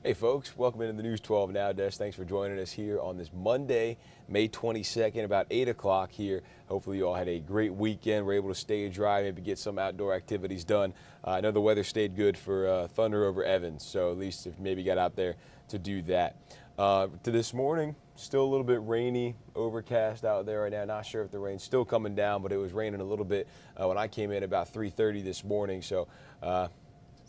Hey folks, welcome into the News 12 Now Desk. Thanks for joining us here on this Monday, May 22nd, about 8 o'clock here. Hopefully you all had a great weekend. We're able to stay dry, maybe get some outdoor activities done. I know the weather stayed good for Thunder over Evans, so at least if maybe got out there to do that. To this morning, still a little bit rainy, overcast out there right now. Not sure if the rain's still coming down, but it was raining a little bit when I came in about 3:30 this morning. So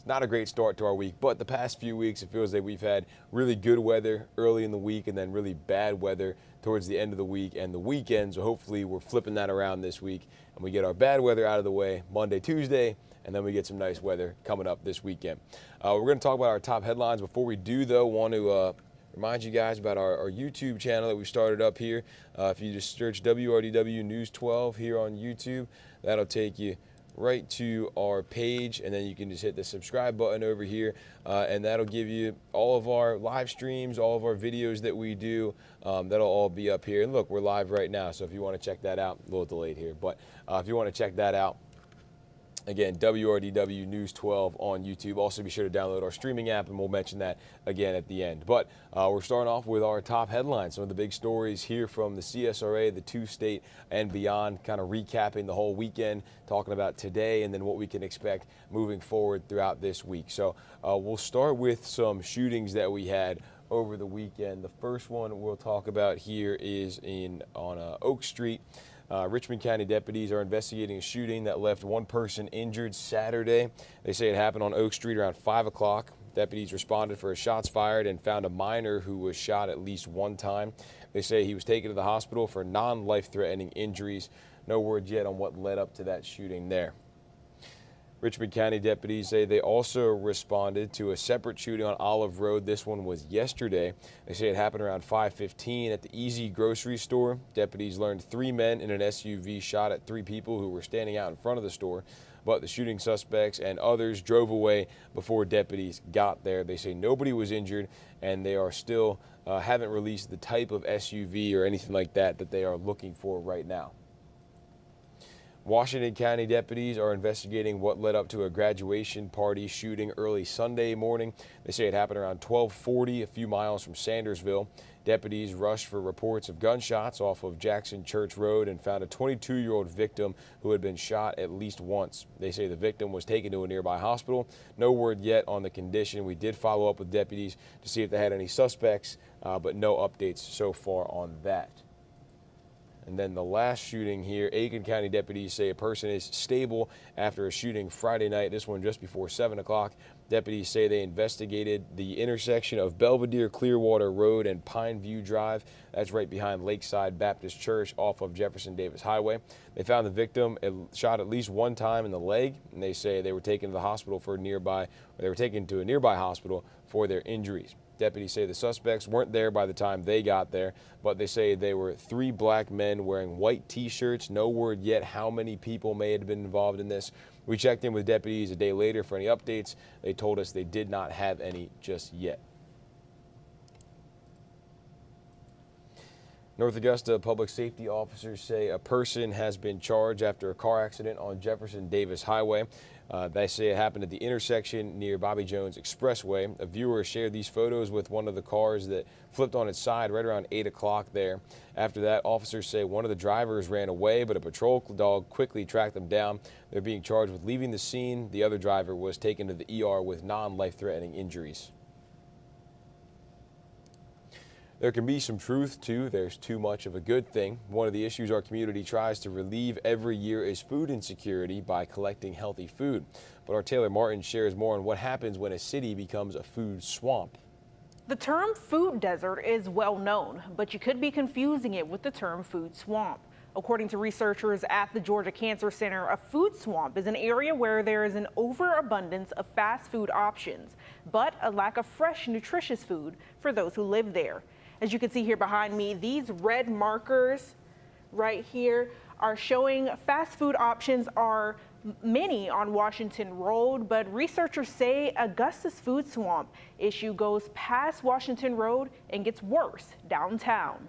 not a great start to our week, but the past few weeks it feels like we've had really good weather early in the week and then really bad weather towards the end of the week and the weekend. So hopefully we're flipping that around this week and we get our bad weather out of the way Monday, Tuesday, and then we get some nice weather coming up this weekend. We're going to talk about our top headlines. Before we do, though, want to remind you guys about our YouTube channel that we started up here. If you just search WRDW News 12 here on YouTube, that'll take you right to our page, and then you can just hit the subscribe button over here, and that'll give you all of our live streams, all of our videos that we do. That'll all be up here. And look, we're live right now, so if you want to check that out, a little delayed here, but if you want to check that out, again, WRDW News 12 on YouTube. Also, be sure to download our streaming app, and we'll mention that again at the end. But we're starting off with our top headlines, some of the big stories here from the CSRA, the two-state and beyond, kind of recapping the whole weekend, talking about today and then what we can expect moving forward throughout this week. So we'll start with some shootings that we had over the weekend. The first one we'll talk about here is on Oak Street. Richmond County deputies are investigating a shooting that left one person injured Saturday. They say it happened on Oak Street around 5 o'clock. Deputies responded for shots fired and found a minor who was shot at least one time. They say he was taken to the hospital for non-life-threatening injuries. No word yet on what led up to that shooting there. Richmond County deputies say they also responded to a separate shooting on Olive Road. This one was yesterday. They say it happened around 5:15 at the Easy grocery store. Deputies learned 3 men in an SUV shot at 3 people who were standing out in front of the store, but the shooting suspects and others drove away before deputies got there. They say nobody was injured, and they are still haven't released the type of SUV or anything like that they are looking for right now. Washington County deputies are investigating what led up to a graduation party shooting early Sunday morning. They say it happened around 12:40, a few miles from Sandersville. Deputies rushed for reports of gunshots off of Jackson Church Road and found a 22-year-old victim who had been shot at least once. They say the victim was taken to a nearby hospital. No word yet on the condition. We did follow up with deputies to see if they had any suspects, but no updates so far on that. And then the last shooting here, Aiken County deputies say a person is stable after a shooting Friday night, this one just before 7 o'clock. Deputies say they investigated the intersection of Belvedere Clearwater Road and Pine View Drive. That's right behind Lakeside Baptist Church off of Jefferson Davis Highway. They found the victim shot at least one time in the leg, and they say they were taken to the hospital for they were taken to a nearby hospital for their injuries. Deputies say the suspects weren't there by the time they got there, but they say they were 3 black men wearing white T-shirts. No word yet how many people may have been involved in this. We checked in with deputies a day later for any updates. They told us they did not have any just yet. North Augusta public safety officers say a person has been charged after a car accident on Jefferson Davis Highway. They say it happened at the intersection near Bobby Jones Expressway. A viewer shared these photos with one of the cars that flipped on its side right around 8 o'clock there. After that, officers say one of the drivers ran away, but a patrol dog quickly tracked them down. They're being charged with leaving the scene. The other driver was taken to the ER with non-life-threatening injuries. There can be some truth to there's too much of a good thing. One of the issues our community tries to relieve every year is food insecurity by collecting healthy food. But our Taylor Martin shares more on what happens when a city becomes a food swamp. The term food desert is well known, but you could be confusing it with the term food swamp. According to researchers at the Georgia Cancer Center, a food swamp is an area where there is an overabundance of fast food options, but a lack of fresh, nutritious food for those who live there. As you can see here behind me, these red markers right here are showing fast food options are many on Washington Road, but researchers say Augusta's food swamp issue goes past Washington Road and gets worse downtown.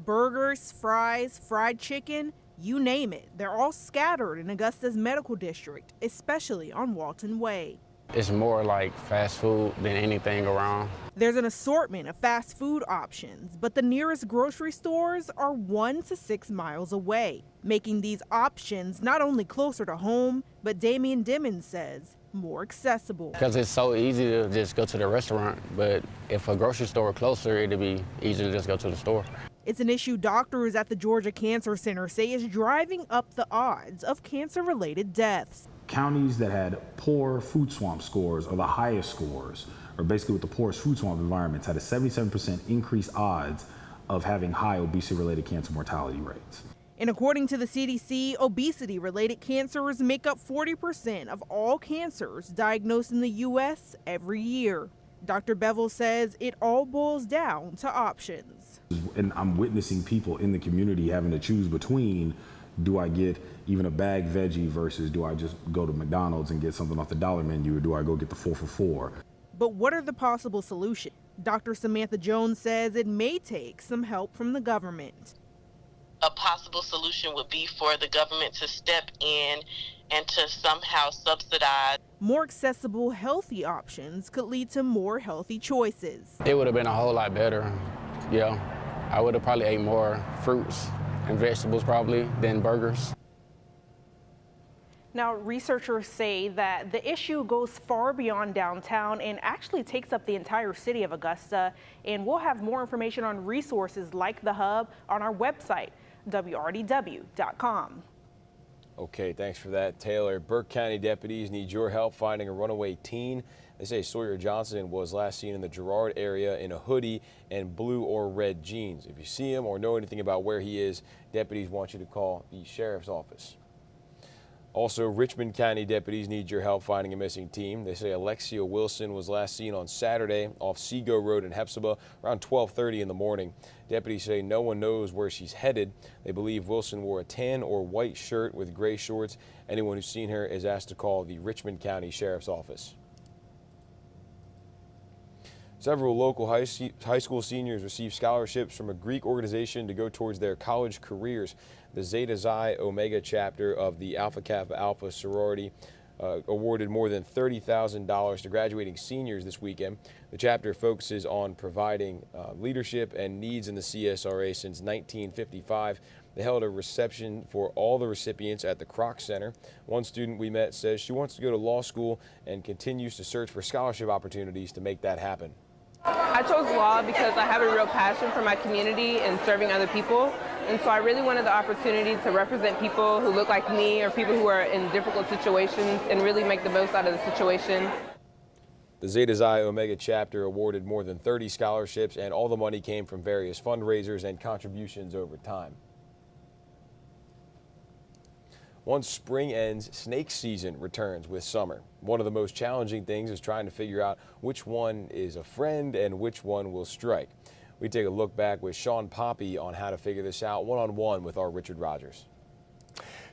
Burgers, fries, fried chicken, you name it. They're all scattered in Augusta's medical district, especially on Walton Way. It's more like fast food than anything around. There's an assortment of fast food options, but the nearest grocery stores are 1 to 6 miles away, making these options not only closer to home, but Damian Dimmons says more accessible. Because it's so easy to just go to the restaurant, but if a grocery store were closer, it'd be easy to just go to the store. It's an issue doctors at the Georgia Cancer Center say is driving up the odds of cancer-related deaths. Counties that had poor food swamp scores or the highest scores, or basically with the poorest food swamp environments, had a 77% increased odds of having high obesity-related cancer mortality rates. And according to the CDC, obesity-related cancers make up 40% of all cancers diagnosed in the U.S. every year. Dr. Bevel says it all boils down to options. And I'm witnessing people in the community having to choose between, do I get even a bag veggie versus do I just go to McDonald's and get something off the dollar menu, or do I go get the 4 for $4? But what are the possible solutions? Dr. Samantha Jones says it may take some help from the government. A possible solution would be for the government to step in and to somehow subsidize. More accessible, healthy options could lead to more healthy choices. It would have been a whole lot better. Yeah, I would have probably ate more fruits and vegetables probably than burgers. Now, researchers say that the issue goes far beyond downtown and actually takes up the entire city of Augusta. And we'll have more information on resources like the hub on our website, WRDW.com. Okay, thanks for that, Taylor. Burke County deputies need your help finding a runaway teen. They say Sawyer Johnson was last seen in the Girard area in a hoodie and blue or red jeans. If you see him or know anything about where he is, deputies want you to call the sheriff's office. Also, Richmond County deputies need your help finding a missing teen. They say Alexia Wilson was last seen on Saturday off Seago Road in Hepzibah around 12:30 in the morning. Deputies say no one knows where she's headed. They believe Wilson wore a tan or white shirt with gray shorts. Anyone who's seen her is asked to call the Richmond County Sheriff's Office. Several local high school seniors received scholarships from a Greek organization to go towards their college careers. The Zeta Xi Omega chapter of the Alpha Kappa Alpha sorority awarded more than $30,000 to graduating seniors this weekend. The chapter focuses on providing leadership and needs in the CSRA since 1955. They held a reception for all the recipients at the Kroc Center. One student we met says she wants to go to law school and continues to search for scholarship opportunities to make that happen. I chose law because I have a real passion for my community and serving other people. And so I really wanted the opportunity to represent people who look like me or people who are in difficult situations and really make the most out of the situation. The Zeta Xi Omega chapter awarded more than 30 scholarships, and all the money came from various fundraisers and contributions over time. Once spring ends, snake season returns with summer. One of the most challenging things is trying to figure out which one is a friend and which one will strike. We take a look back with Sean Poppy on how to figure this out one-on-one with our Richard Rogers.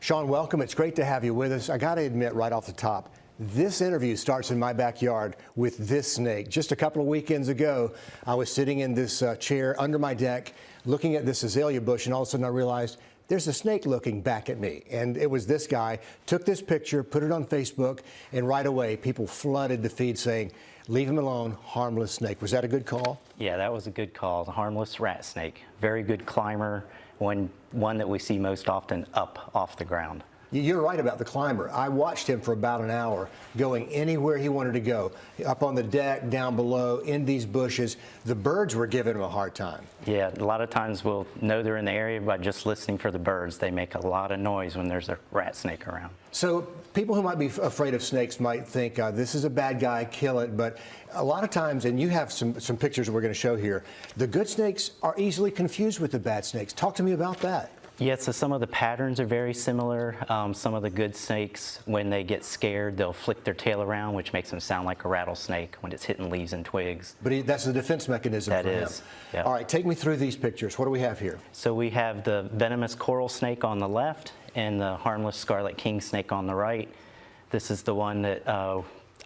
Sean, welcome. It's great to have you with us. I got to admit right off the top, this interview starts in my backyard with this snake. Just a couple of weekends ago, I was sitting in this chair under my deck looking at this azalea bush, and all of a sudden I realized there's a snake looking back at me. And it was this guy, took this picture, put it on Facebook, and right away people flooded the feed saying, leave him alone, harmless snake. Was that a good call? Yeah, that was a good call. The harmless rat snake. Very good climber, one that we see most often up off the ground. You're right about the climber. I watched him for about an hour going anywhere he wanted to go, up on the deck, down below, in these bushes. The birds were giving him a hard time. Yeah, a lot of times we'll know they're in the area by just listening for the birds. They make a lot of noise when there's a rat snake around. So people who might be afraid of snakes might think this is a bad guy, kill it. But a lot of times, and you have some pictures we're going to show here, the good snakes are easily confused with the bad snakes. Talk to me about that. Yeah, so some of the patterns are very similar. Some of the good snakes, when they get scared, they'll flick their tail around, which makes them sound like a rattlesnake when it's hitting leaves and twigs. But that's the defense mechanism for him. That is, yeah. All right, take me through these pictures. What do we have here? So we have the venomous coral snake on the left and the harmless scarlet king snake on the right. This is the one that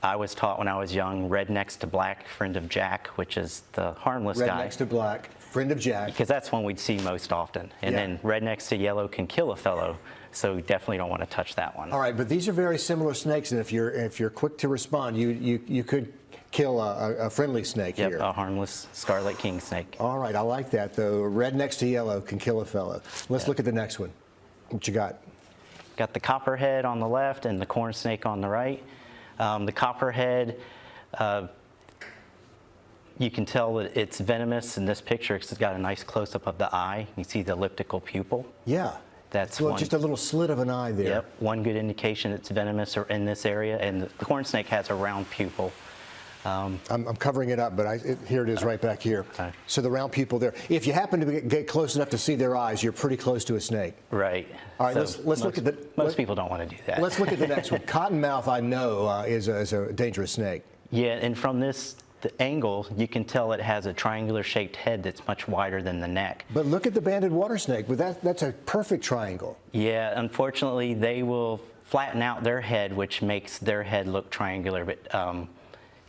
I was taught when I was young, red next to black, friend of Jack, which is the harmless guy. Red next to black, friend of Jack. Because that's one we'd see most often. And then red next to yellow can kill a fellow. So we definitely don't want to touch that one. All right, but these are very similar snakes, and if you're quick to respond, you could kill a friendly snake Yep, here. a harmless scarlet king snake. All right, I like that though. Red next to yellow can kill a fellow. Let's look at the next one. What you got? Got the copperhead on the left and the corn snake on the right. The copperhead, you can tell that it's venomous in this picture because it's got a nice close-up of the eye. You see the elliptical pupil. Yeah. That's Well, just a little slit of an eye there. Yep, one good indication it's venomous or in this area. And the corn snake has a round pupil. I'm covering it up, but here it is right back here. Okay. So the round pupil there. If you happen to get close enough to see their eyes, you're pretty close to a snake. Right. All right, So let's look at the... Most people don't want to do that. Let's look at the next one. Cottonmouth, I know, is a dangerous snake. Yeah, and from the angle, you can tell it has a triangular shaped head that's much wider than the neck. But look at the banded water snake. But that's a perfect triangle. Yeah, unfortunately, they will flatten out their head, which makes their head look triangular. But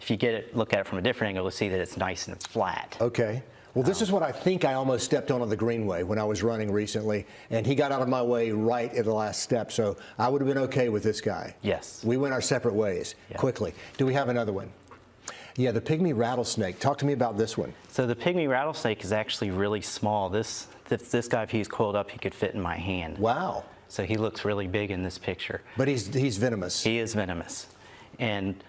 if you look at it from a different angle, you'll see that it's nice and it's flat. Okay. Well, this is what I think I almost stepped on the greenway when I was running recently, and he got out of my way right at the last step, so I would have been okay with this guy. Yes. We went our separate ways quickly. Do we have another one? Yeah, the pygmy rattlesnake. Talk to me about this one. So the pygmy rattlesnake is actually really small. This guy, if he's coiled up, he could fit in my hand. Wow. So he looks really big in this picture. But he's venomous. He is venomous. And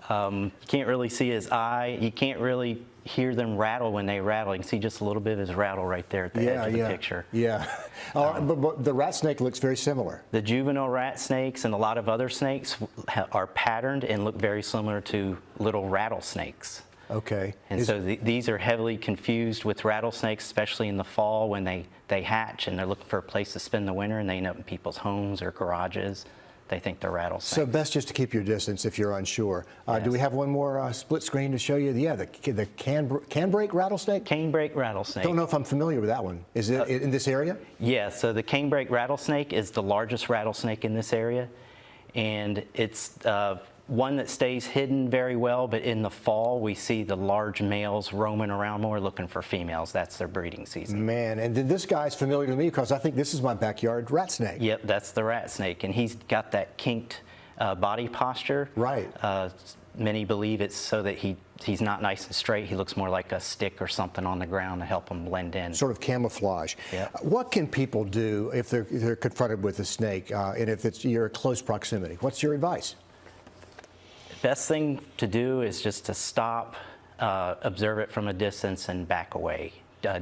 you can't really see his eye. You can't really hear them rattle when they rattle. You can see just a little bit of his rattle right there at the edge of the picture. Yeah. But the rat snake looks very similar. The juvenile rat snakes and a lot of other snakes are patterned and look very similar to little rattlesnakes. Okay. And so these are heavily confused with rattlesnakes, especially in the fall when they hatch and they're looking for a place to spend the winter and they end up in people's homes or garages. They think they're rattlesnakes. So best just to keep your distance if you're unsure. Yes. Do we have one more split screen to show you? Yeah, the canebrake rattlesnake? Canebrake rattlesnake. Don't know if I'm familiar with that one. Is it in this area? Yeah, so the canebrake rattlesnake is the largest rattlesnake in this area. And it's one that stays hidden very well, but in the fall we see the large males roaming around more looking for females. That's their breeding season. Man, and this guy's familiar to me because I think this is my backyard rat snake. Yep, that's the rat snake, and he's got that kinked body posture. Right. Many believe it's so that he's not nice and straight. He looks more like a stick or something on the ground to help him blend in. Sort of camouflage. Yep. What can people do if they're confronted with a snake and if you're in close proximity? What's your advice? Best thing to do is just to stop, observe it from a distance, and back away.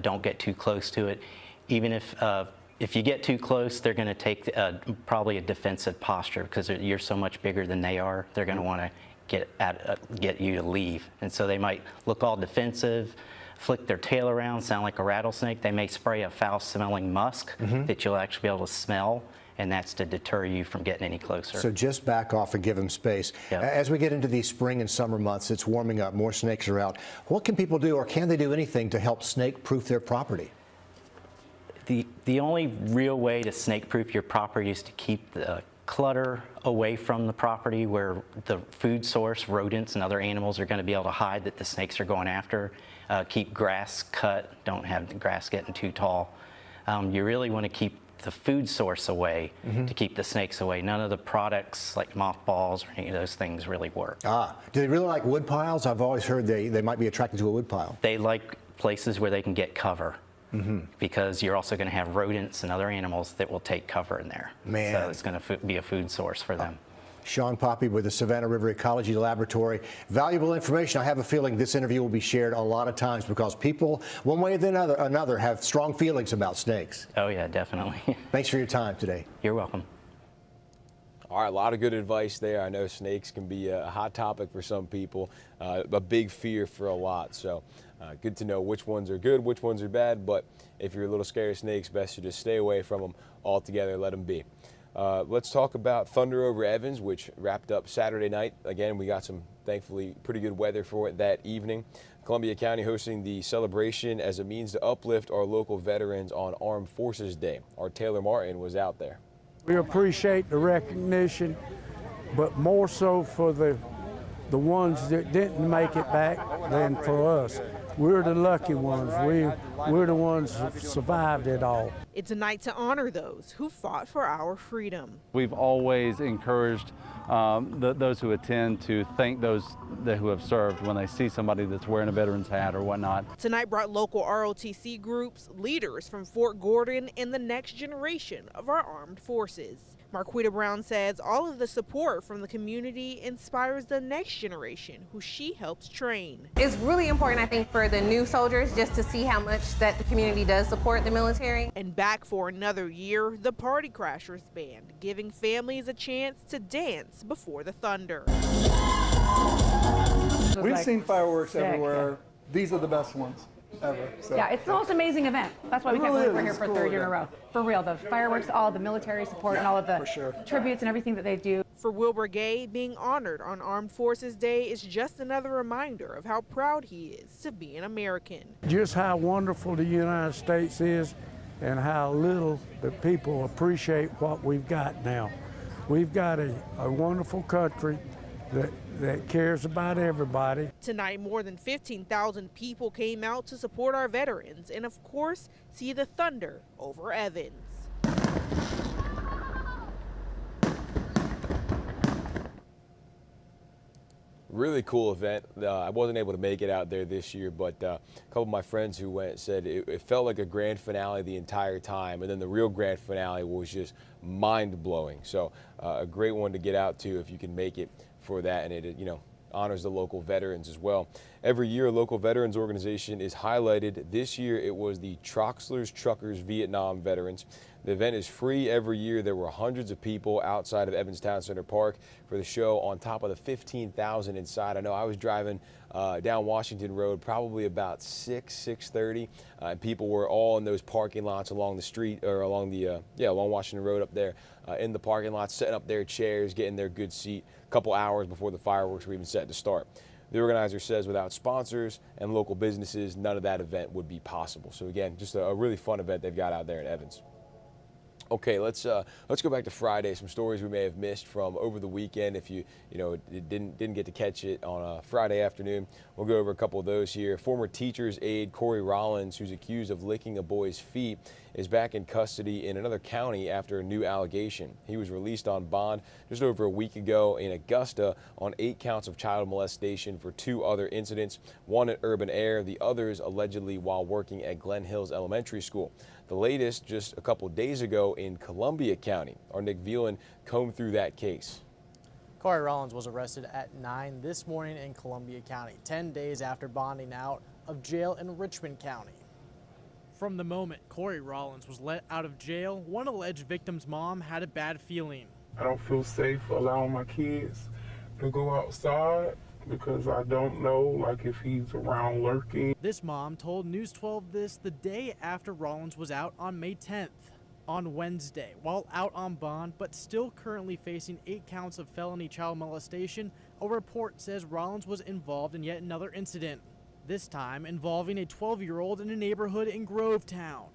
Don't get too close to it. Even if you get too close, they're going to take probably a defensive posture because you're so much bigger than they are. They're going to want to get you to leave, and so they might look all defensive, flick their tail around, sound like a rattlesnake. They may spray a foul-smelling musk that you'll actually be able to smell. And that's to deter you from getting any closer. So just back off and give them space. Yep. As we get into these spring and summer months, it's warming up, more snakes are out. What can people do, or can they do anything to help snake-proof their property? The only real way to snake-proof your property is to keep the clutter away from the property where the food source, rodents and other animals are going to be able to hide that the snakes are going after. Keep grass cut, don't have the grass getting too tall. You really want to keep the food source away to keep the snakes away. None of the products like mothballs or any of those things really work. Do they really like wood piles? I've always heard they might be attracted to a wood pile. They like places where they can get cover because you're also going to have rodents and other animals that will take cover in there. Man. So it's going to be a food source for them. Sean Poppe with the Savannah River Ecology Laboratory. Valuable information. I have a feeling this interview will be shared a lot of times because people, one way or another, have strong feelings about snakes. Oh, yeah, definitely. Thanks for your time today. You're welcome. All right, a lot of good advice there. I know snakes can be a hot topic for some people, a big fear for a lot. So good to know which ones are good, which ones are bad. But if you're a little scared of snakes, best to just stay away from them altogether, let them be. Let's talk about Thunder over Evans, which wrapped up Saturday night. Again, we got some, thankfully, pretty good weather for it that evening. Columbia County hosting the celebration as a means to uplift our local veterans on Armed Forces Day. Our Taylor Martin was out there. We appreciate the recognition, but more so for the ones that didn't make it back than for us. we're the lucky ones. We're the ones who survived it all. It's a night to honor those who fought for our freedom. We've always encouraged those who attend to thank those who have served when they see somebody that's wearing a veteran's hat or whatnot. Tonight brought local ROTC groups, leaders from Fort Gordon, and the next generation of our armed forces. Marquita Brown says all of the support from the community inspires the next generation who she helps train. It's really important, I think, for the new soldiers just to see how much that the community does support the military. And back for another year, the Party Crashers Band, giving families a chance to dance before the thunder. We've seen fireworks everywhere. These are the best ones ever. So. Yeah, it's the most amazing event. That's why we can't believe we're here for third year in a row. For real, the fireworks, all the military support and all of the tributes and everything that they do. For Wilbur Gay, being honored on Armed Forces Day is just another reminder of how proud he is to be an American. Just how wonderful the United States is and how little the people appreciate what we've got now. We've got a wonderful country that cares about everybody. Tonight, more than 15,000 people came out to support our veterans and, of course, see the thunder over Evans. Really cool event. I wasn't able to make it out there this year, but a couple of my friends who went said it felt like a grand finale the entire time, and then the real grand finale was just mind-blowing. So a great one to get out to if you can make it for that, and it honors the local veterans as well. Every year, a local veterans organization is highlighted. This year, it was the Troxlers Truckers Vietnam Veterans. The event is free every year. There were hundreds of people outside of Evans Town Center Park for the show on top of the 15,000 inside. I know I was driving down Washington Road probably about 6:30, and people were all in those parking lots along the street or along Washington Road up there in the parking lots, setting up their chairs, getting their good seat a couple hours before the fireworks were even set to start. The organizer says without sponsors and local businesses, none of that event would be possible. So again, just a really fun event they've got out there in Evans. Okay, let's go back to Friday. Some stories we may have missed from over the weekend. If you didn't get to catch it on a Friday afternoon, we'll go over a couple of those here. Former teacher's aide Corey Rollins, who's accused of licking a boy's feet, is back in custody in another county after a new allegation. He was released on bond just over a week ago in Augusta on 8 counts of child molestation for 2 other incidents, one at Urban Air, the others allegedly while working at Glen Hills Elementary School. The latest just a couple days ago in Columbia County. Our Nick Velan combed through that case. Corey Rollins was arrested at 9 this morning in Columbia County, 10 days after bonding out of jail in Richmond County. From the moment Corey Rollins was let out of jail, one alleged victim's mom had a bad feeling. I don't feel safe allowing my kids to go outside because I don't know, if he's around lurking. This mom told News 12 this the day after Rollins was out on May 10th. On Wednesday, while out on bond but still currently facing 8 counts of felony child molestation, a report says Rollins was involved in yet another incident, this time involving a 12-year-old in a neighborhood in Grovetown.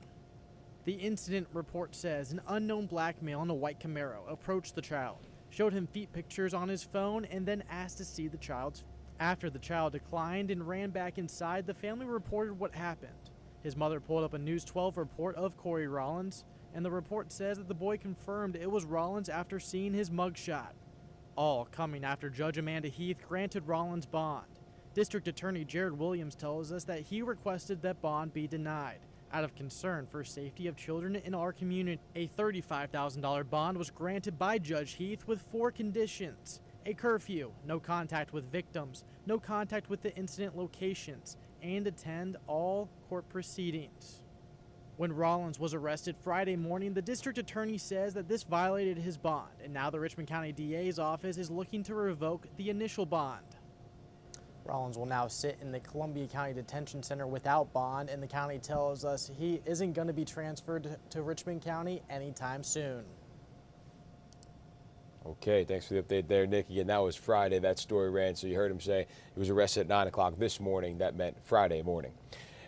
The incident report says an unknown black male in a white Camaro approached the child, showed him feet pictures on his phone, and then asked to see the child's. After the child declined and ran back inside, the family reported what happened. His mother pulled up a News 12 report of Corey Rollins, and the report says that the boy confirmed it was Rollins after seeing his mugshot. All coming after Judge Amanda Heath granted Rollins bond. District Attorney Jared Williams tells us that he requested that bond be denied out of concern for safety of children in our community. A $35,000 bond was granted by Judge Heath with 4 conditions. A curfew, no contact with victims, no contact with the incident locations, and attend all court proceedings. When Rollins was arrested Friday morning, the district attorney says that this violated his bond, and now the Richmond County DA's office is looking to revoke the initial bond. Rollins will now sit in the Columbia County Detention Center without bond, and the county tells us he isn't going to be transferred to Richmond County anytime soon. Okay, thanks for the update there, Nick. Again, that was Friday. That story ran, so you heard him say he was arrested at 9 o'clock this morning. That meant Friday morning.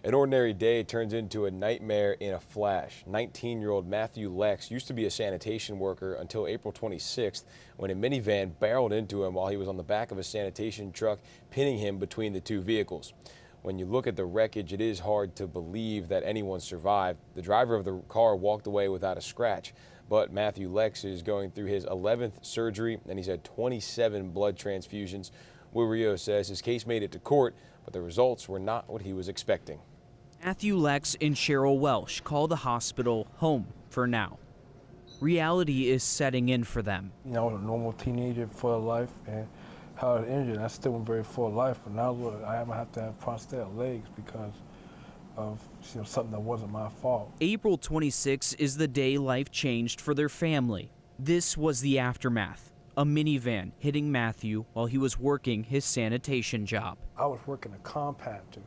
An ordinary day turns into a nightmare in a flash. 19-year-old Matthew Lex used to be a sanitation worker until April 26th when a minivan barreled into him while he was on the back of a sanitation truck, pinning him between the 2 vehicles. When you look at the wreckage, it is hard to believe that anyone survived. The driver of the car walked away without a scratch, but Matthew Lex is going through his 11th surgery, and he's had 27 blood transfusions. Will Rio says his case made it to court, but the results were not what he was expecting. Matthew Lex and Cheryl Welsh call the hospital home for now. Reality is setting in for them. You know, I was a normal teenager full of life, and how I was injured, I still went very full of life, but now look, I have to have prosthetic legs because of something that wasn't my fault. April 26 is the day life changed for their family. This was the aftermath. A minivan hitting Matthew while he was working his sanitation job. I was working a compactor,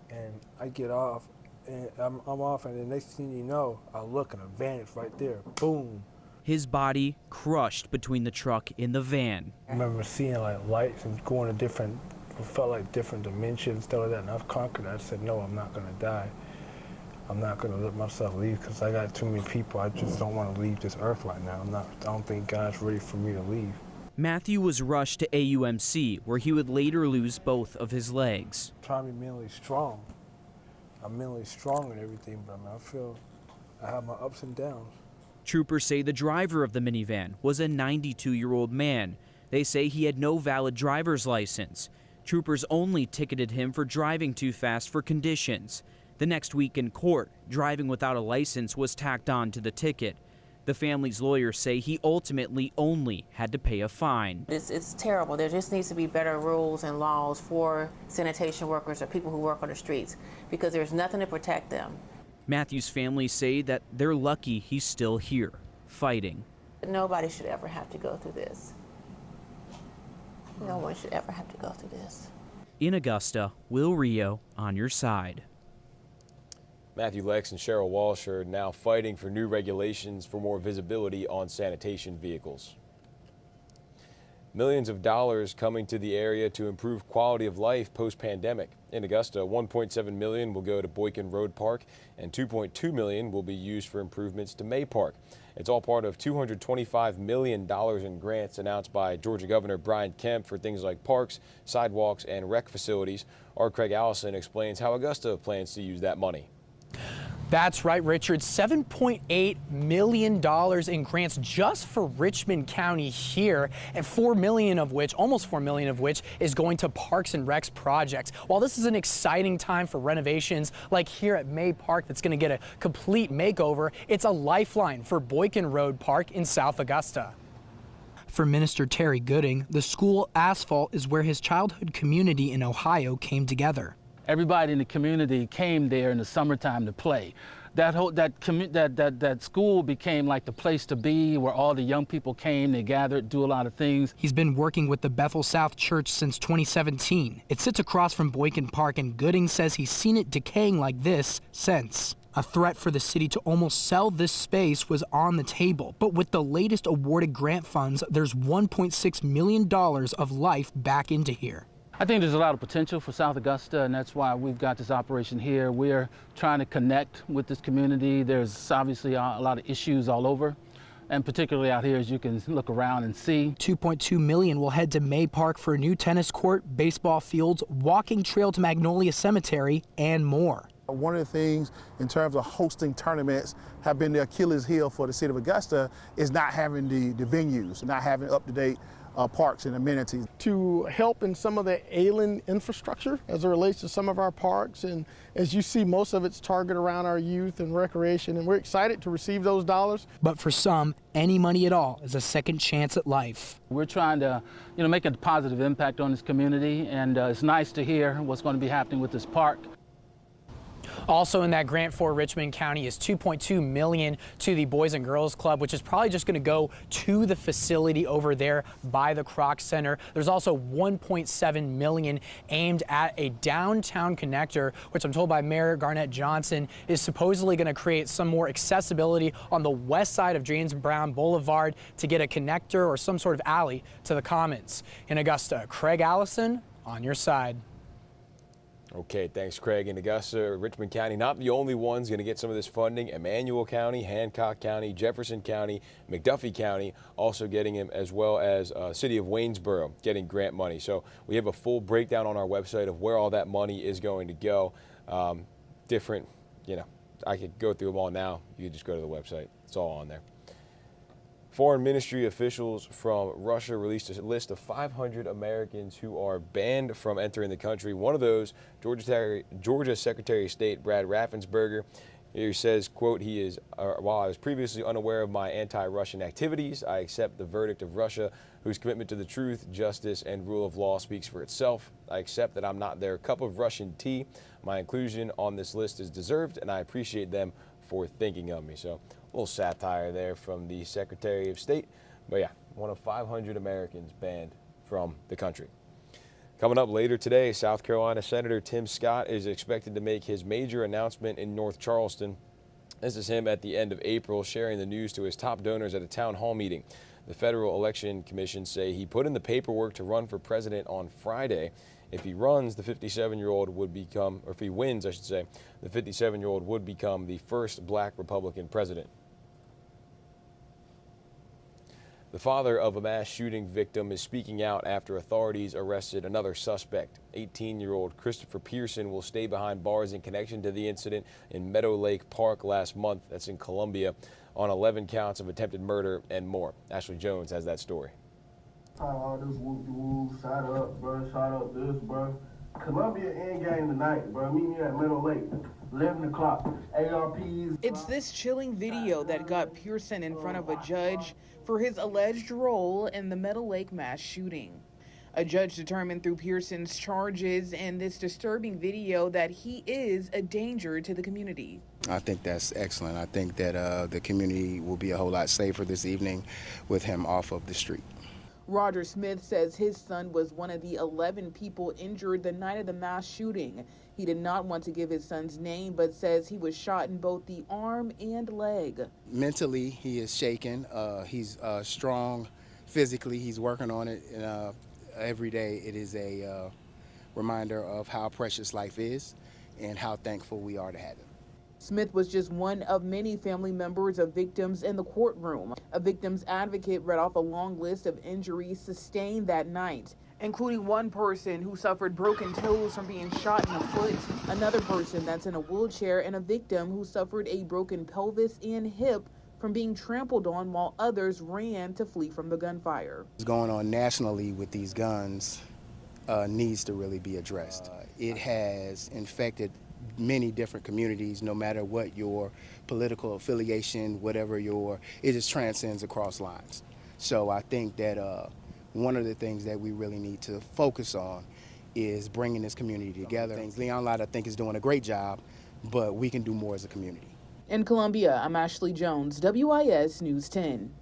and I get off, and I'm off, and the next thing you know, I look and a van is right there, boom. His body crushed between the truck and the van. I remember seeing like lights and going to different, it felt like different dimensions and stuff like that, and I've conquered it. I said, no, I'm not gonna die. I'm not gonna let myself leave because I got too many people. I just don't want to leave this earth right now. I don't think God's ready for me to leave. Matthew was rushed to AUMC, where he would later lose both of his legs. I'm trying to be mentally strong. I'm mentally strong and everything, but I feel I have my ups and downs. Troopers say the driver of the minivan was a 92-year-old man. They say he had no valid driver's license. Troopers only ticketed him for driving too fast for conditions. The next week in court, driving without a license was tacked on to the ticket. The family's lawyers say he ultimately only had to pay a fine. It's terrible. There just needs to be better rules and laws for sanitation workers or people who work on the streets because there's nothing to protect them. Matthew's family say that they're lucky he's still here, fighting. Nobody should ever have to go through this. No one should ever have to go through this. In Augusta, Will Rio on your side. Matthew Lex and Cheryl Walsh are now fighting for new regulations for more visibility on sanitation vehicles. Millions of dollars coming to the area to improve quality of life post-pandemic. In Augusta, $1.7 million will go to Boykin Road Park and $2.2 million will be used for improvements to May Park. It's all part of $225 million in grants announced by Georgia Governor Brian Kemp for things like parks, sidewalks, and rec facilities. Our Craig Allison explains how Augusta plans to use that money. That's right, Richard. $7.8 million in grants just for Richmond County here, and almost $4 million of which is going to Parks and Recs projects. While this is an exciting time for renovations like here at May Park that's going to get a complete makeover, it's a lifeline for Boykin Road Park in South Augusta. For Minister Terry Gooding, the school asphalt is where his childhood community in Ohio came together. Everybody in the community came there in the summertime to play. That school became like the place to be, where all the young people came, they gathered, do a lot of things. He's been working with the Bethel South Church since 2017. It sits across from Boykin Park, and Gooding says he's seen it decaying like this since. A threat for the city to almost sell this space was on the table, but with the latest awarded grant funds, there's $1.6 million of life back into here. I think there's a lot of potential for South Augusta, and that's why we've got this operation here. We're trying to connect with this community. There's obviously a lot of issues all over, and particularly out here, as you can look around and see. $2.2 million will head to May Park for a new tennis court, baseball fields, walking trail to Magnolia Cemetery, and more. One of the things in terms of hosting tournaments have been the Achilles heel for the city of Augusta is not having the venues, not having up-to-date parks and amenities. To help in some of the ailing infrastructure as it relates to some of our parks, and as you see, most of it's targeted around our youth and recreation, and we're excited to receive those dollars. But for some, any money at all is a second chance at life. We're trying to, make a positive impact on this community, and it's nice to hear what's going to be happening with this park. Also in that grant for Richmond County is $2.2 million to the Boys and Girls Club, which is probably just going to go to the facility over there by the Kroc Center. There's also $1.7 million aimed at a downtown connector, which I'm told by Mayor Garnett Johnson is supposedly going to create some more accessibility on the west side of James Brown Boulevard to get a connector or some sort of alley to the Commons. In Augusta, Craig Allison on your side. Okay, thanks, Craig. In Augusta, Richmond County, not the only ones going to get some of this funding. Emmanuel County, Hancock County, Jefferson County, McDuffie County also getting him, as well as City of Waynesboro getting grant money. So we have a full breakdown on our website of where all that money is going to go. Different, I could go through them all now. You could just go to the website. It's all on there. Foreign ministry officials from Russia released a list of 500 Americans who are banned from entering the country. One of those, Georgia Secretary of State Brad Raffensperger, he says, quote, while I was previously unaware of my anti-Russian activities, I accept the verdict of Russia, whose commitment to the truth, justice, and rule of law speaks for itself. I accept that I'm not their cup of Russian tea. My inclusion on this list is deserved, and I appreciate them for thinking of me. So a little satire there from the Secretary of State. But yeah, one of 500 Americans banned from the country. Coming up later today, South Carolina Senator Tim Scott is expected to make his major announcement in North Charleston. This is him at the end of April, sharing the news to his top donors at a town hall meeting. The Federal Election Commission say he put in the paperwork to run for president on Friday. If he runs, the 57-year-old would become, or if he wins, I should say, the 57-year-old would become the first black Republican president. The father of a mass shooting victim is speaking out after authorities arrested another suspect. 18-year-old Christopher Pearson will stay behind bars in connection to the incident in Meadow Lake Park last month, that's in Columbia, on 11 counts of attempted murder and more. Ashley Jones has that story. All this whoop-de-woo, shot up, bro, shot up this, bro. Columbia end game tonight, bro. Meet me at Meadow Lake, 11 o'clock. ARPs. It's this chilling video that got Pearson in front of a judge for his alleged role in the Meadow Lake mass shooting. A judge determined through Pearson's charges and this disturbing video that he is a danger to the community. I think that's excellent. I think that the community will be a whole lot safer this evening with him off of the street. Roger Smith says his son was one of the 11 people injured the night of the mass shooting. He did not want to give his son's name, but says he was shot in both the arm and leg. Mentally, he is shaken. He's strong. Physically, he's working on it. Every day, it is a reminder of how precious life is and how thankful we are to have him. Smith was just one of many family members of victims in the courtroom. A victim's advocate read off a long list of injuries sustained that night, including one person who suffered broken toes from being shot in the foot, another person that's in a wheelchair, and a victim who suffered a broken pelvis and hip from being trampled on while others ran to flee from the gunfire. What's going on nationally with these guns needs to really be addressed. It has infected many different communities, no matter what your political affiliation, it just transcends across lines. So I think that one of the things that we really need to focus on is bringing this community together. Leon Lott, I think, is doing a great job, but we can do more as a community. In Columbia, I'm Ashley Jones, WIS News 10.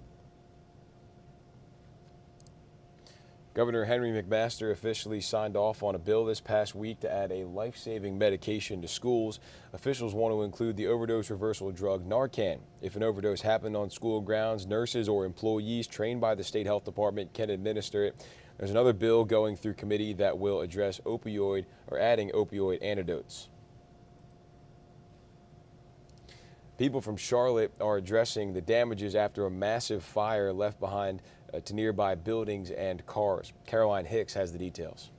Governor Henry McMaster officially signed off on a bill this past week to add a life-saving medication to schools. Officials want to include the overdose reversal drug Narcan. If an overdose happened on school grounds, nurses or employees trained by the state health department can administer it. There's another bill going through committee that will address adding opioid antidotes. People from Charlotte are addressing the damages after a massive fire left behind to nearby buildings and cars. Caroline Hicks has the details.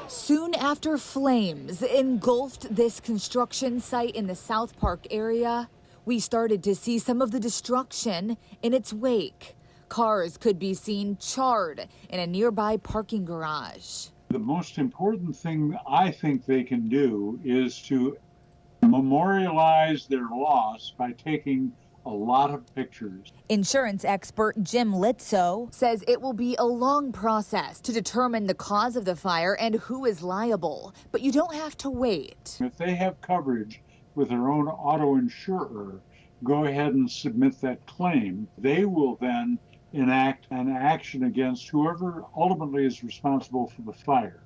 Soon after flames engulfed this construction site in the South Park area, we started to see some of the destruction in its wake. Cars could be seen charred in a nearby parking garage. The most important thing I think they can do is to memorialize their loss by taking a lot of pictures. Insurance expert Jim Litzo says it will be a long process to determine the cause of the fire and who is liable, but you don't have to wait. If they have coverage with their own auto insurer, go ahead and submit that claim. They will then enact an action against whoever ultimately is responsible for the fire.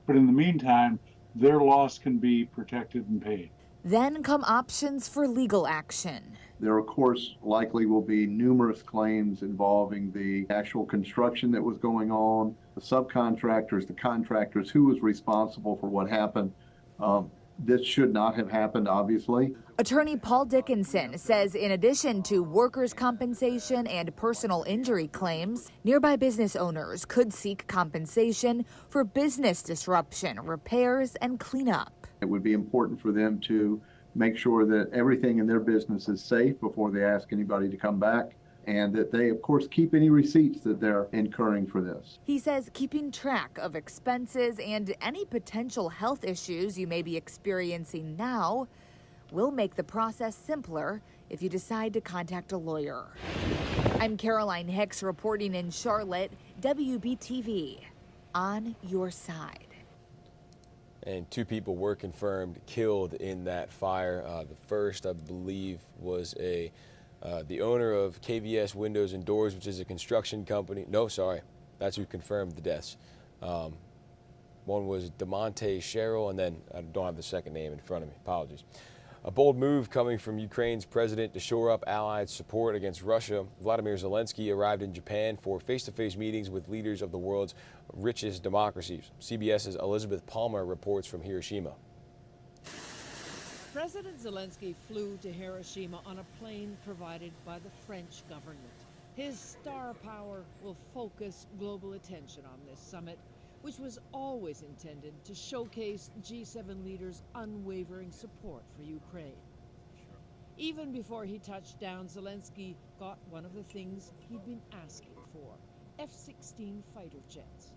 But in the meantime, their loss can be protected and paid. Then come options for legal action. There, of course, likely will be numerous claims involving the actual construction that was going on, the subcontractors, the contractors, who was responsible for what happened. This should not have happened, obviously. Attorney Paul Dickinson says in addition to workers' compensation and personal injury claims, nearby business owners could seek compensation for business disruption, repairs, and cleanup. It would be important for them to make sure that everything in their business is safe before they ask anybody to come back, and that they, of course, keep any receipts that they're incurring for this. He says keeping track of expenses and any potential health issues you may be experiencing now will make the process simpler if you decide to contact a lawyer. I'm Caroline Hicks reporting in Charlotte, WBTV, on your side. And 2 people were confirmed killed in that fire. The first, I believe, was the owner of KVS Windows and Doors, which is a construction company. No, sorry, that's who confirmed the deaths. One was DeMonte Cheryl, and then I don't have the second name in front of me. Apologies. A bold move coming from Ukraine's president to shore up allied support against Russia. Vladimir Zelensky arrived in Japan for face-to-face meetings with leaders of the world's richest democracies. CBS's Elizabeth Palmer reports from Hiroshima. President Zelensky flew to Hiroshima on a plane provided by the French government. His star power will focus global attention on this summit, which was always intended to showcase G7 leaders' unwavering support for Ukraine. Even before he touched down, Zelensky got one of the things he'd been asking for, F-16 fighter jets.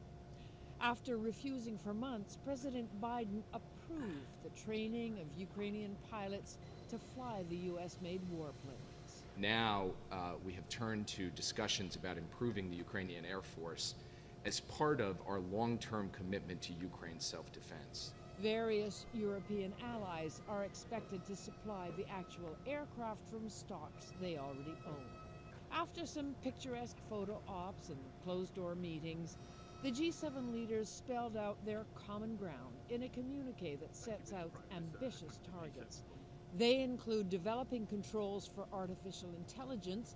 After refusing for months, President Biden approved the training of Ukrainian pilots to fly the U.S.-made warplanes. Now we have turned to discussions about improving the Ukrainian Air Force as part of our long-term commitment to Ukraine's self-defense. Various European allies are expected to supply the actual aircraft from stocks they already own. After some picturesque photo ops and closed-door meetings, the G7 leaders spelled out their common ground in a communique that sets out ambitious targets. They include developing controls for artificial intelligence,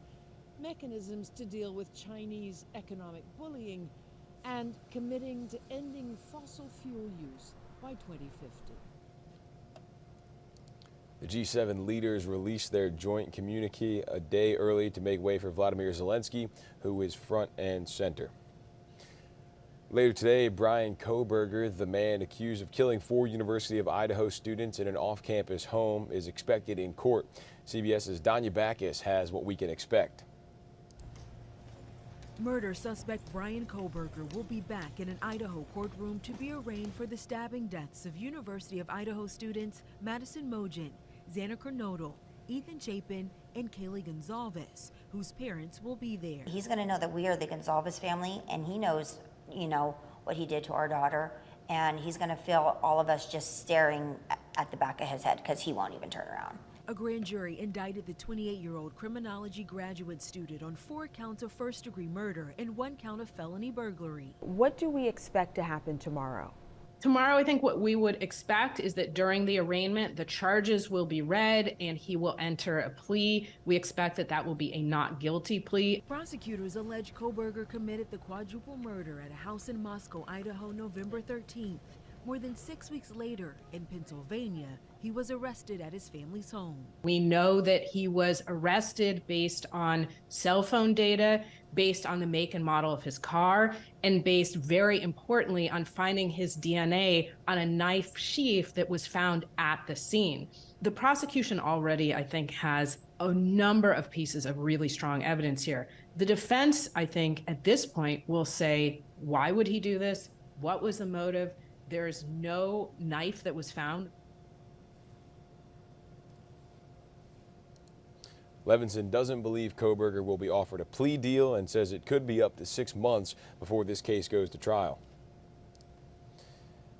mechanisms to deal with Chinese economic bullying, and committing to ending fossil fuel use by 2050. The G7 leaders released their joint communique a day early to make way for Vladimir Zelensky, who is front and center. Later today, Brian Kohberger, the man accused of killing 4 University of Idaho students in an off-campus home, is expected in court. CBS's Danya Backus has what we can expect. Murder suspect Brian Kohberger will be back in an Idaho courtroom to be arraigned for the stabbing deaths of University of Idaho students Madison Mogen, Xander Kernodle, Ethan Chapin, and Kaylee Gonzalez, whose parents will be there. He's going to know that we are the Gonzalez family, and he knows, what he did to our daughter, and he's going to feel all of us just staring at the back of his head because he won't even turn around. A grand jury indicted the 28-year-old criminology graduate student on 4 counts of first-degree murder and 1 count of felony burglary. What do we expect to happen tomorrow? Tomorrow, I think what we would expect is that during the arraignment, the charges will be read and he will enter a plea. We expect that that will be a not guilty plea. Prosecutors allege Kohberger committed the quadruple murder at a house in Moscow, Idaho, November 13th. More than 6 weeks later, in Pennsylvania, he was arrested at his family's home. We know that he was arrested based on cell phone data, based on the make and model of his car, and based, very importantly, on finding his DNA on a knife sheath that was found at the scene. The prosecution already, I think, has a number of pieces of really strong evidence here. The defense, I think, at this point will say, why would he do this? What was the motive? There is no knife that was found. Levinson doesn't believe Kohberger will be offered a plea deal and says it could be up to 6 months before this case goes to trial.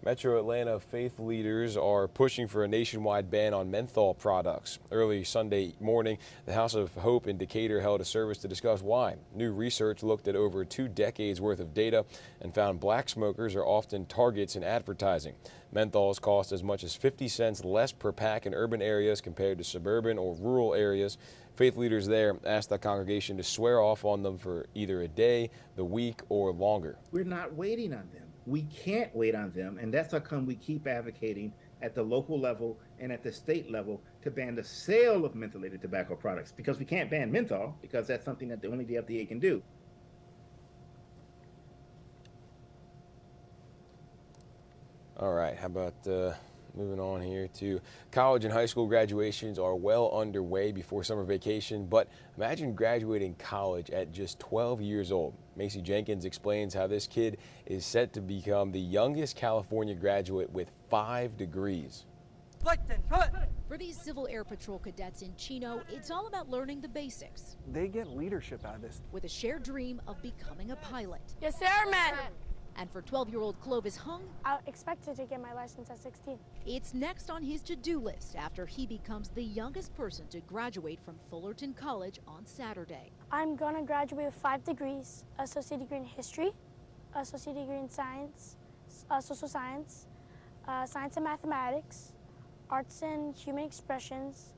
Metro Atlanta faith leaders are pushing for a nationwide ban on menthol products. Early Sunday morning, the House of Hope in Decatur held a service to discuss why. New research looked at over 2 decades worth of data and found black smokers are often targets in advertising. Menthols cost as much as 50 cents less per pack in urban areas compared to suburban or rural areas. Faith leaders there asked the congregation to swear off on them for either a day, the week, or longer. We're not waiting on them. We can't wait on them, and that's how come we keep advocating at the local level and at the state level to ban the sale of mentholated tobacco products, because we can't ban menthol, because that's something that only the FDA can do. All right, how about moving on here to college and high school graduations are well underway before summer vacation, but imagine graduating college at just 12 years old. Macy Jenkins explains how this kid is set to become the youngest California graduate with 5 degrees. For these Civil Air Patrol cadets in Chino, it's all about learning the basics. They get leadership out of this. With a shared dream of becoming a pilot. Yes, sir, man. And for 12-year-old Clovis Hung, I expected to get my license at 16. It's next on his to-do list after he becomes the youngest person to graduate from Fullerton College on Saturday. I'm going to graduate with 5 degrees, associate degree in history, associate degree in science, social science, science and mathematics, arts and human expressions,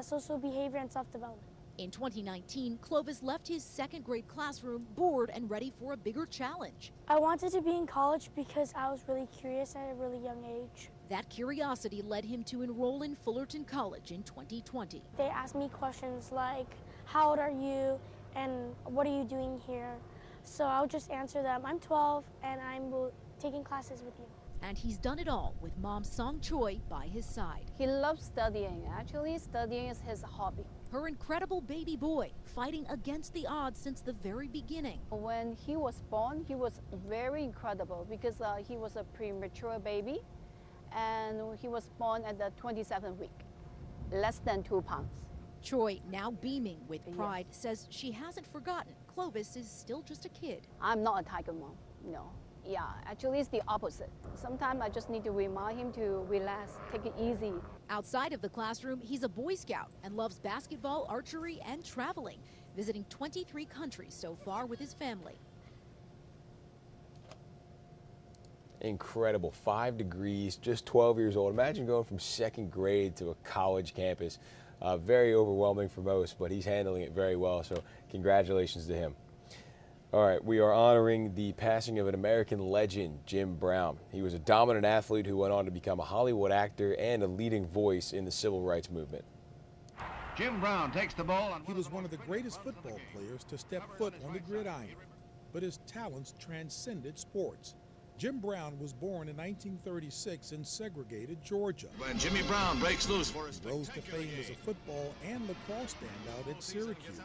social behavior and self-development. In 2019, Clovis left his 2nd grade classroom bored and ready for a bigger challenge. I wanted to be in college because I was really curious at a really young age. That curiosity led him to enroll in Fullerton College in 2020. They asked me questions like, how old are you and what are you doing here? So I'll just answer them, I'm 12 and I'm taking classes with you. And he's done it all with mom Song Choi by his side. He loves studying. Actually, studying is his hobby. Her incredible baby boy, fighting against the odds since the very beginning. When he was born, he was very incredible because he was a premature baby and he was born at the 27th week, less than 2 pounds. Choi, now beaming with pride, says she hasn't forgotten Clovis is still just a kid. I'm not a tiger mom, no. Yeah, actually it's the opposite. Sometimes I just need to remind him to relax, take it easy. Outside of the classroom, he's a Boy Scout and loves basketball, archery, and traveling, visiting 23 countries so far with his family. Incredible, 5 degrees, just 12 years old. Imagine going from 2nd grade to a college campus. Very overwhelming for most, but he's handling it very well, so congratulations to him. All right, we are honoring the passing of an American legend, Jim Brown. He was a dominant athlete who went on to become a Hollywood actor and a leading voice in the civil rights movement. Jim Brown takes the ball. He was one of the greatest football players to step foot on the gridiron, but his talents transcended sports. Jim Brown was born in 1936 in segregated Georgia. When Jimmy Brown breaks loose for his He rose to fame as a football and lacrosse standout at Syracuse.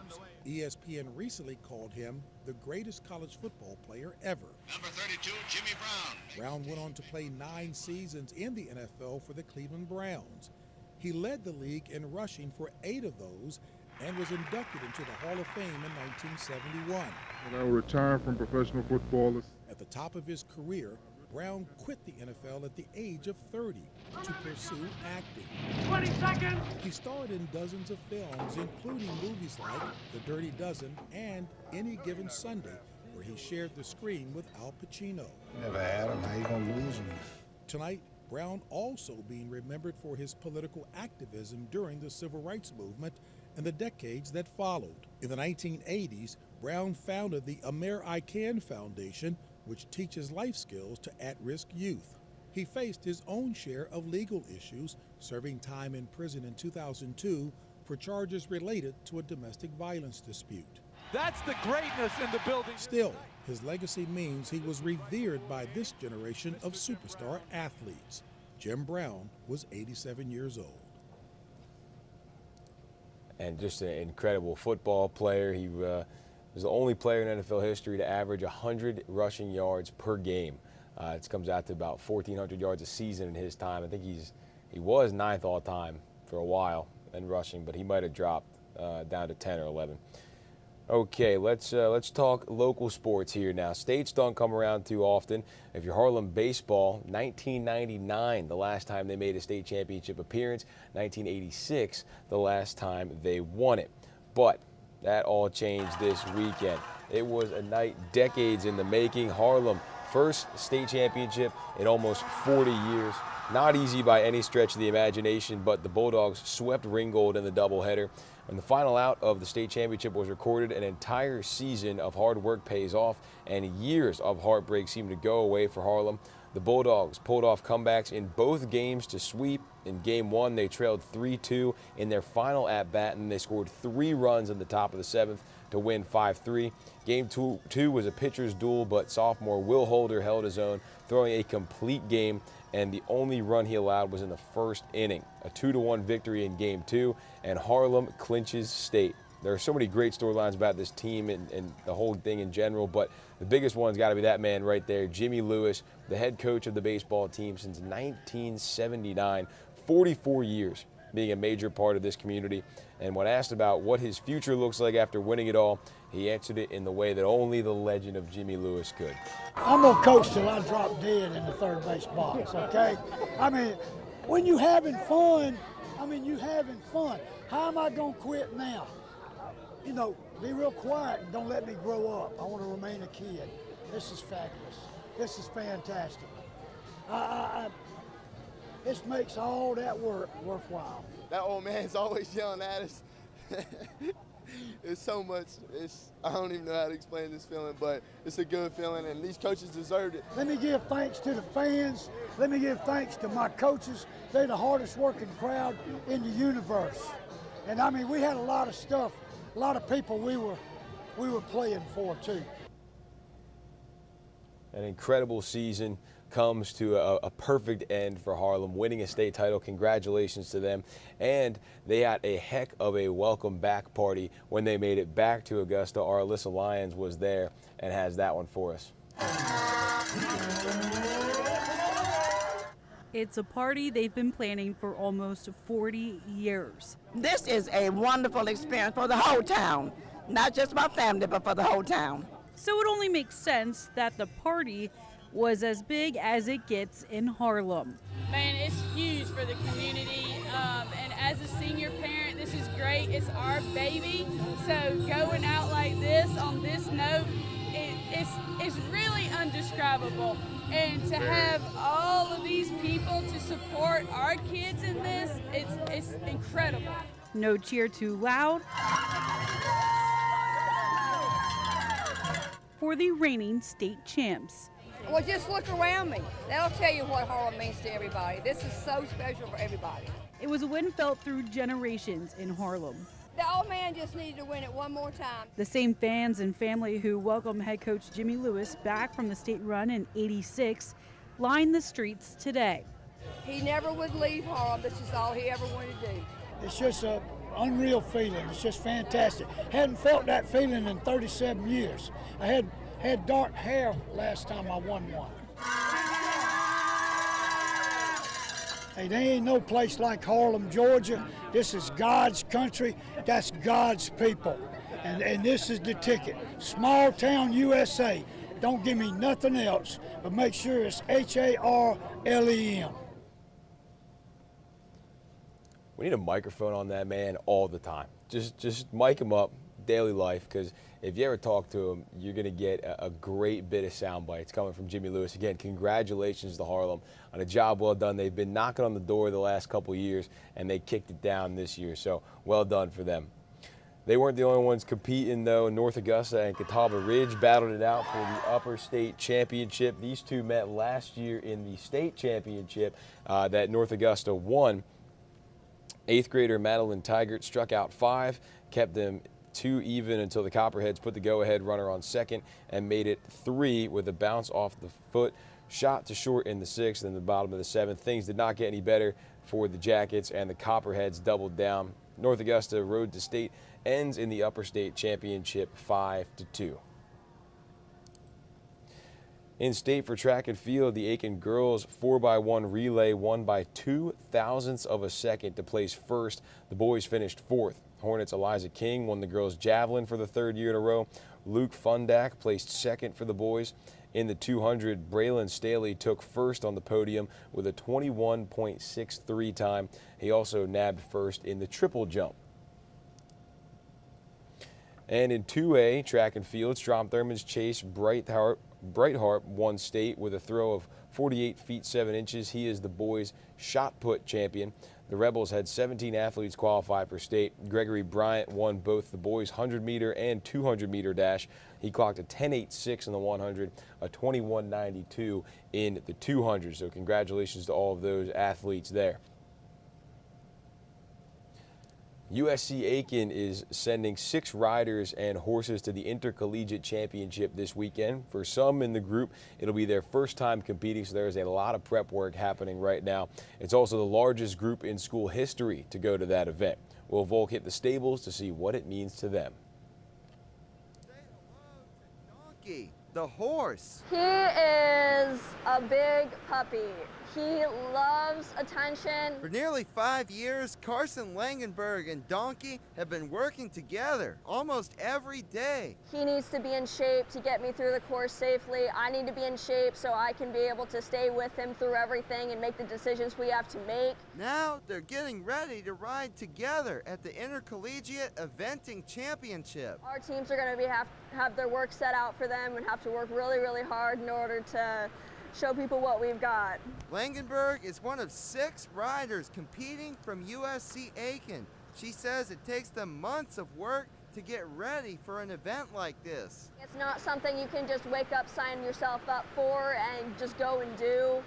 ESPN recently called him the greatest college football player ever. Number 32, Jimmy Brown. Brown went on to play 9 seasons in the NFL for the Cleveland Browns. He led the league in rushing for 8 of those and was inducted into the Hall of Fame in 1971. When I retired from professional football. At the top of his career, Brown quit the NFL at the age of 30 to pursue acting. 20 seconds! He starred in dozens of films, including movies like The Dirty Dozen and Any Given Sunday, where he shared the screen with Al Pacino. Never had him, how you gonna lose him? Tonight, Brown also being remembered for his political activism during the civil rights movement and the decades that followed. In the 1980s, Brown founded the Amer I Can Foundation, which teaches life skills to at-risk youth. He faced his own share of legal issues, serving time in prison in 2002 for charges related to a domestic violence dispute. That's the greatness in the building. Still, his legacy means he was revered by this generation of superstar athletes. Jim Brown was 87 years old. And just an incredible football player. He was the only player in NFL history to average 100 rushing yards per game. It comes out to about 1,400 yards a season in his time. I think he was 9th all time for a while in rushing, but he might have dropped down to 10 or 11. Okay, let's talk local sports here now. States don't come around too often. If you're Harlem baseball, 1999, the last time they made a state championship appearance. 1986, the last time they won it. But that all changed this weekend. It was a night decades in the making. Harlem, first state championship in almost 40 years. Not easy by any stretch of the imagination, but the Bulldogs swept Ringgold in the doubleheader. When the final out of the state championship was recorded, an entire season of hard work pays off, and years of heartbreak seem to go away for Harlem. The Bulldogs pulled off comebacks in both games to sweep. In Game 1, they trailed 3-2 in their final at-bat, and they scored 3 runs in the top of the 7th to win 5-3. Game 2 was a pitcher's duel, but sophomore Will Holder held his own, throwing a complete game, and the only run he allowed was in the first inning. A 2-1 victory in Game 2, and Harlem clinches state. There are so many great storylines about this team and the whole thing in general, but the biggest one's got to be that man right there, Jimmy Lewis, the head coach of the baseball team since 1979, 44 years being a major part of this community. And when asked about what his future looks like after winning it all, he answered it in the way that only the legend of Jimmy Lewis could. I'm going to coach till I drop dead in the third base box, okay? I mean, when you having fun, you having fun. How am I going to quit now? You know, be real quiet and don't let me grow up. I want to remain a kid. This is fabulous. This is fantastic. This makes all that work worthwhile. That old man's always yelling at us. It's so much. I don't even know how to explain this feeling, but it's a good feeling, and these coaches deserved it. Let me give thanks to the fans. Let me give thanks to my coaches. They're the hardest working crowd in the universe. And I mean, we had a lot of stuff, a lot of people we were playing for too. An incredible season comes to a perfect end for Harlem, winning a state title. Congratulations to them. And they had a heck of a welcome back party when they made it back to Augusta. Our Alyssa Lyons was there and has that one for us. It's a party they've been planning for almost 40 years. This is a wonderful experience for the whole town, not just my family, but for the whole town. So it only makes sense that the party was as big as it gets in Harlem. Man, it's huge for the community, and as a senior parent, this is great. It's our baby, so going out like this on this note, it's really indescribable. And to have all of these people to support our kids in this, it's incredible. No cheer too loud for the reigning state champs. Well, just look around me. That'll tell you what Harlem means to everybody. This is so special for everybody. It was a win felt through generations in Harlem. The old man just needed to win it one more time. The same fans and family who welcomed head coach Jimmy Lewis back from the state run in '86 lined the streets today. He never would leave Harlem. This is all he ever wanted to do. It's just an unreal feeling. It's just fantastic. Hadn't felt that feeling in 37 years. I had dark hair last time I won one. Hey, there ain't no place like Harlem, Georgia. This is God's country. That's God's people. And this is the ticket. Small town USA. Don't give me nothing else, but make sure it's HARLEM. We need a microphone on that man all the time. Just mic him up, daily life, because if you ever talk to him, you're going to get a great bit of sound bites coming from Jimmy Lewis. Again, congratulations to Harlem on a job well done. They've been knocking on the door the last couple years, and they kicked it down this year, so well done for them. They weren't the only ones competing, though. North Augusta and Catawba Ridge battled it out for the Upper State Championship. These two met last year in the state championship that North Augusta won. 8th grader Madeline Tigert struck out 5, kept them 2 even until the Copperheads put the go-ahead runner on second and made it 3 with a bounce off the foot, shot to short in the 6th and the bottom of the 7th. Things did not get any better for the Jackets, and the Copperheads doubled down. North Augusta Road to State ends in the Upper State Championship 5-2. In state for track and field, the Aiken girls 4x1 relay won by 0.02 of a second to place first. The boys finished 4th. Hornets' Eliza King won the girls' javelin for the 3rd year in a row. Luke Fundak placed 2nd for the boys. In the 200, Braylon Staley took 1st on the podium with a 21.63 time. He also nabbed 1st in the triple jump. And in 2A track and field, Strom Thurmond's Chase Brightheart won state with a throw of 48 feet 7 inches. He is the boys' shot put champion. The Rebels had 17 athletes qualify for state. Gregory Bryant won both the boys' 100-meter and 200-meter dash. He clocked a 10.86 in the 100, a 21.92 in the 200. So congratulations to all of those athletes there. USC Aiken is sending 6 riders and horses to the Intercollegiate Championship this weekend. For some in the group, it'll be their first time competing, so there's a lot of prep work happening right now. It's also the largest group in school history to go to that event. Will Volk hit the stables to see what it means to them? Donkey, the horse. He is a big puppy. He loves attention. For nearly 5 years, Carson Langenberg and Donkey have been working together almost every day. He needs to be in shape to get me through the course safely. I need to be in shape so I can be able to stay with him through everything and make the decisions we have to make. Now they're getting ready to ride together at the Intercollegiate Eventing Championship. Our teams are going to have their work set out for them and have to work really, really hard in order to show people what we've got. Langenberg is one of 6 riders competing from USC Aiken. She says it takes them months of work to get ready for an event like this. It's not something you can just wake up, sign yourself up for, and just go and do.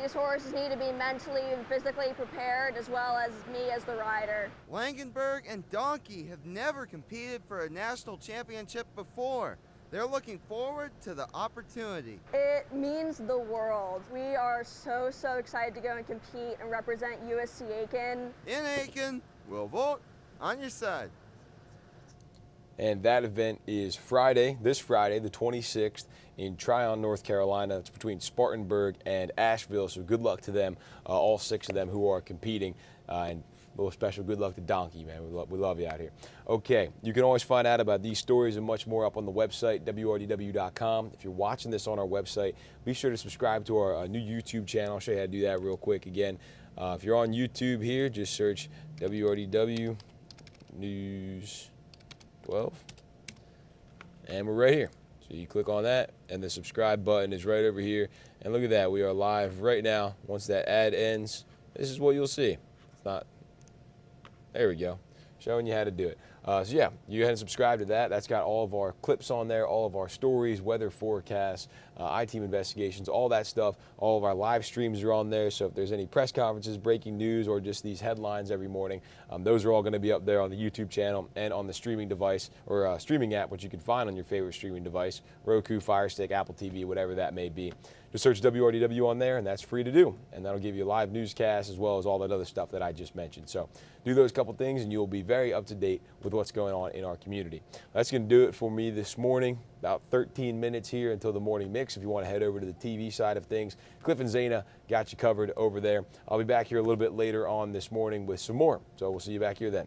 These horses need to be mentally and physically prepared, as well as me as the rider. Langenberg and Donkey have never competed for a national championship before. They're looking forward to the opportunity. It means the world. We are so excited to go and compete and represent USC Aiken. In Aiken, Will Volk on your side. And that event is Friday, this Friday, the 26th, in Tryon, North Carolina. It's between Spartanburg and Asheville, so good luck to them, all 6 of them who are competing. And a little special good luck to Donkey, man. We love you out here. Okay, you can always find out about these stories and much more up on the website, WRDW.com. If you're watching this on our website, be sure to subscribe to our new YouTube channel. I'll show you how to do that real quick again. If you're on YouTube here, just search WRDW News 12. And we're right here. So you click on that, and the subscribe button is right over here. And look at that, we are live right now. Once that ad ends, this is what you'll see. It's not... There we go, showing you how to do it. So yeah, you go ahead and subscribe to that. That's got all of our clips on there, all of our stories, weather forecasts, I-Team investigations, all that stuff. All of our live streams are on there. So if there's any press conferences, breaking news, or just these headlines every morning, those are all going to be up there on the YouTube channel and on the streaming device or streaming app, which you can find on your favorite streaming device, Roku, Fire Stick, Apple TV, whatever that may be. Just search WRDW on there, and that's free to do. And that'll give you a live newscast as well as all that other stuff that I just mentioned. So do those couple things, and you'll be very up to date with what's going on in our community. That's going to do it for me this morning. About 13 minutes here until the morning mix. If you want to head over to the TV side of things, Cliff and Zana got you covered over there. I'll be back here a little bit later on this morning with some more. So we'll see you back here then.